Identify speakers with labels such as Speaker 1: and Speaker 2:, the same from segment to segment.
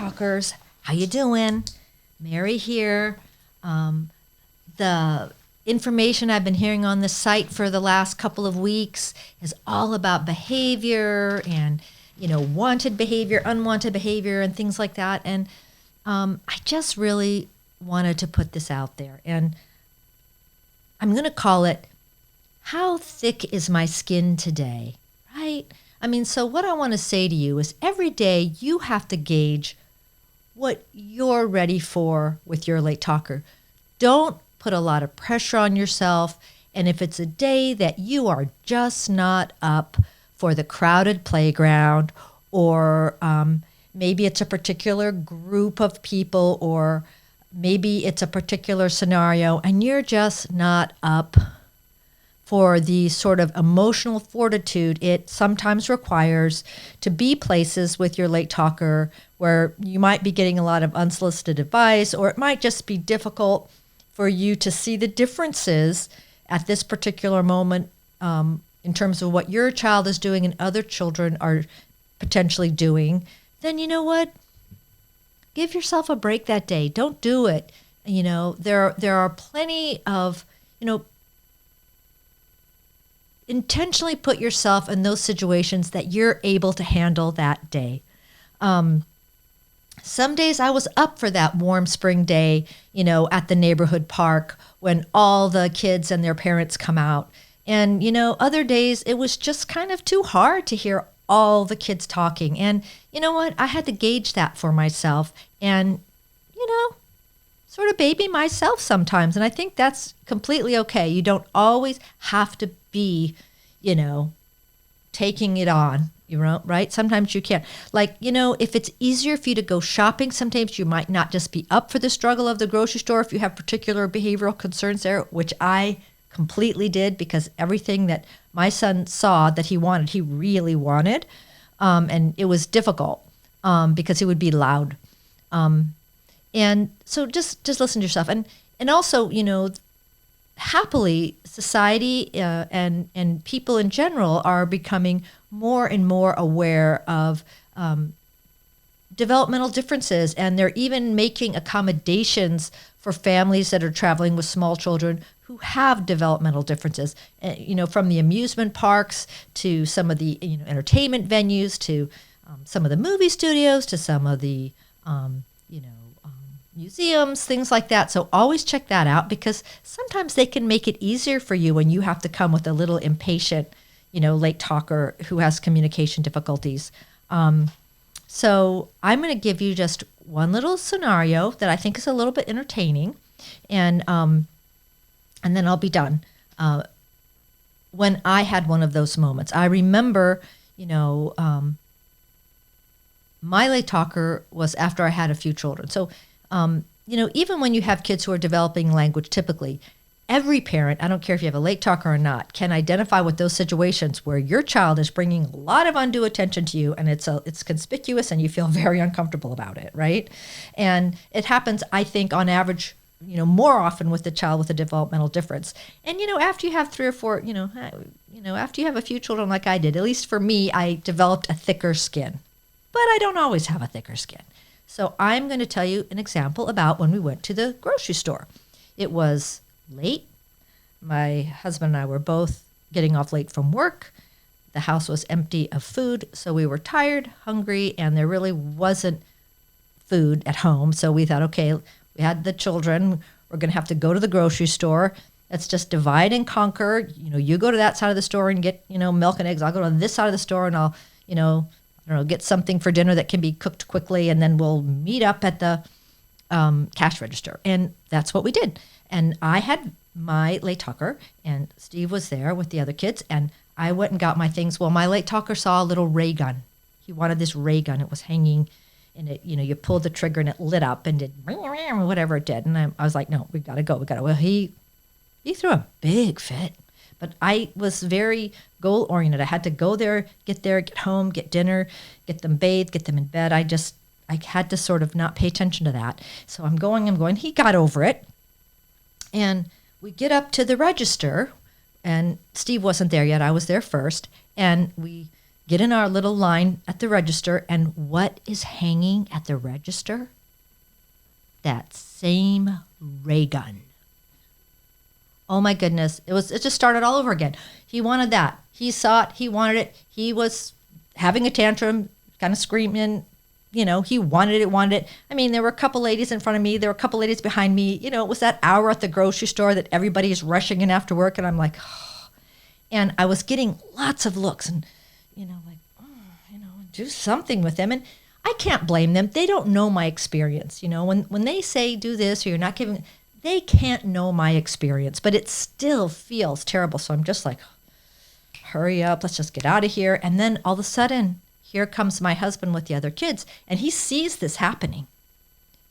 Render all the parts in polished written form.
Speaker 1: talkers. How you doing? Mary here. The information I've been hearing on the site for the last couple of weeks is all about behavior and, wanted behavior, unwanted behavior, and things like that. And I just really wanted to put this out there. And I'm going to call it, How Thick Is My Skin Today? Right? So what I want to say to you is every day you have to gauge what you're ready for with your late talker. Don't put a lot of pressure on yourself. And if it's a day that you are just not up for the crowded playground, or maybe it's a particular group of people, or maybe it's a particular scenario, and you're just not up for the sort of emotional fortitude it sometimes requires to be places with your late talker where you might be getting a lot of unsolicited advice, or it might just be difficult for you to see the differences at this particular moment in terms of what your child is doing and other children are potentially doing, then you know what? Give yourself a break that day. Don't do it. There are plenty of, intentionally put yourself in those situations that you're able to handle that day. Some days I was up for that warm spring day, at the neighborhood park when all the kids and their parents come out. And, other days it was just kind of too hard to hear all the kids talking. And you know what? I had to gauge that for myself and, sort of baby myself sometimes. And I think that's completely okay. You don't always have to be, taking it on, right? Sometimes you can't. If it's easier for you to go shopping, sometimes you might not just be up for the struggle of the grocery store if you have particular behavioral concerns there, which I completely did, because everything that my son saw that he wanted, he really wanted. And it was difficult because he would be loud. And so just listen to yourself. And also, happily, society and people in general are becoming more and more aware of developmental differences, and they're even making accommodations for families that are traveling with small children who have developmental differences, from the amusement parks to some of the entertainment venues to some of the movie studios to some of the museums, things like that. So always check that out, because sometimes they can make it easier for you when you have to come with a little impatient, late talker who has communication difficulties. So I'm going to give you just one little scenario that I think is a little bit entertaining, and then I'll be done. When I had one of those moments, I remember, my late talker was after I had a few children. So even when you have kids who are developing language, typically, every parent, I don't care if you have a late talker or not, can identify with those situations where your child is bringing a lot of undue attention to you, and it's conspicuous, and you feel very uncomfortable about it, right? And it happens, I think, on average, more often with the child with a developmental difference. And after you have 3 or 4, after you have a few children like I did, at least for me, I developed a thicker skin, but I don't always have a thicker skin. So I'm going to tell you an example about when we went to the grocery store. It was late. My husband and I were both getting off late from work. The house was empty of food, so we were tired, hungry, and there really wasn't food at home. So we thought, okay, we had the children. We're going to have to go to the grocery store. Let's just divide and conquer. You go to that side of the store and get, milk and eggs. I'll go to this side of the store and I'll, get something for dinner that can be cooked quickly, and then we'll meet up at the cash register. And that's what we did. And I had my late talker, and Steve was there with the other kids, and I went and got my things. Well, my late talker saw a little ray gun. He wanted this ray gun. It was hanging, and it, you pulled the trigger and it lit up and did whatever it did. And I was like, no, we got to go. Well, he threw a big fit. But I was very goal-oriented. I had to go there, get home, get dinner, get them bathed, get them in bed. I had to sort of not pay attention to that. So I'm going. He got over it. And we get up to the register, and Steve wasn't there yet. I was there first. And we get in our little line at the register, and what is hanging at the register? That same ray gun. Oh my goodness. It just started all over again. He wanted that. He saw it. He wanted it. He was having a tantrum, kind of screaming. He wanted it. I mean, there were a couple ladies in front of me. There were a couple ladies behind me. It was that hour at the grocery store that everybody is rushing in after work. And I'm like, oh. And I was getting lots of looks and, do something with them. And I can't blame them. They don't know my experience. When they say do this or you're not giving, they can't know my experience, but it still feels terrible. So I'm just like, hurry up, let's just get out of here. And then all of a sudden, here comes my husband with the other kids, and he sees this happening.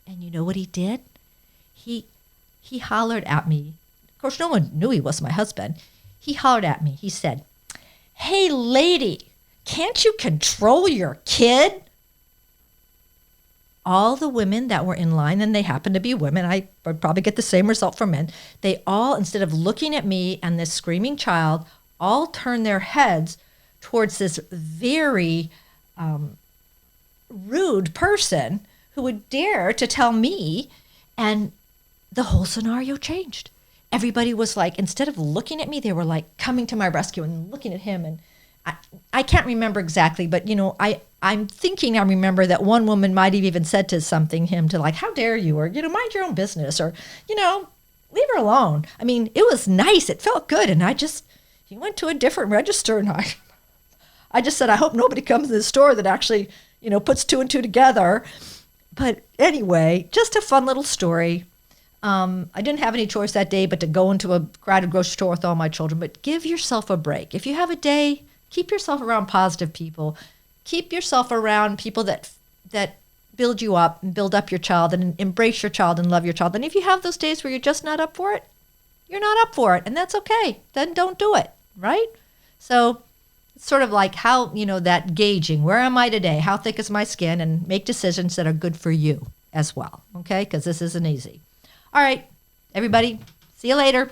Speaker 1: And you know what he did? He hollered at me. Of course, no one knew he was my husband. He hollered at me. He said, "Hey, lady, can't you control your kid?" All the women that were in line, and they happened to be women, I would probably get the same result from men, they all, instead of looking at me and this screaming child, all turned their heads towards this very rude person who would dare to tell me, and the whole scenario changed. Everybody was like, instead of looking at me, they were like coming to my rescue and looking at him. And I can't remember exactly, but I'm thinking I remember that one woman might have even said to him to like, "How dare you?" or, "Mind your own business," or, "Leave her alone." I mean, it was nice. It felt good. And he went to a different register, and I just said, I hope nobody comes to the store that actually, puts two and two together. But anyway, just a fun little story. I didn't have any choice that day but to go into a crowded grocery store with all my children. But give yourself a break. If you have a day, keep yourself around positive people. Keep yourself around people that build you up and build up your child and embrace your child and love your child. And if you have those days where you're just not up for it, you're not up for it. And that's okay. Then don't do it, right? So it's sort of like how, that gauging, where am I today? How thick is my skin? And make decisions that are good for you as well, okay? Because this isn't easy. All right, everybody, see you later.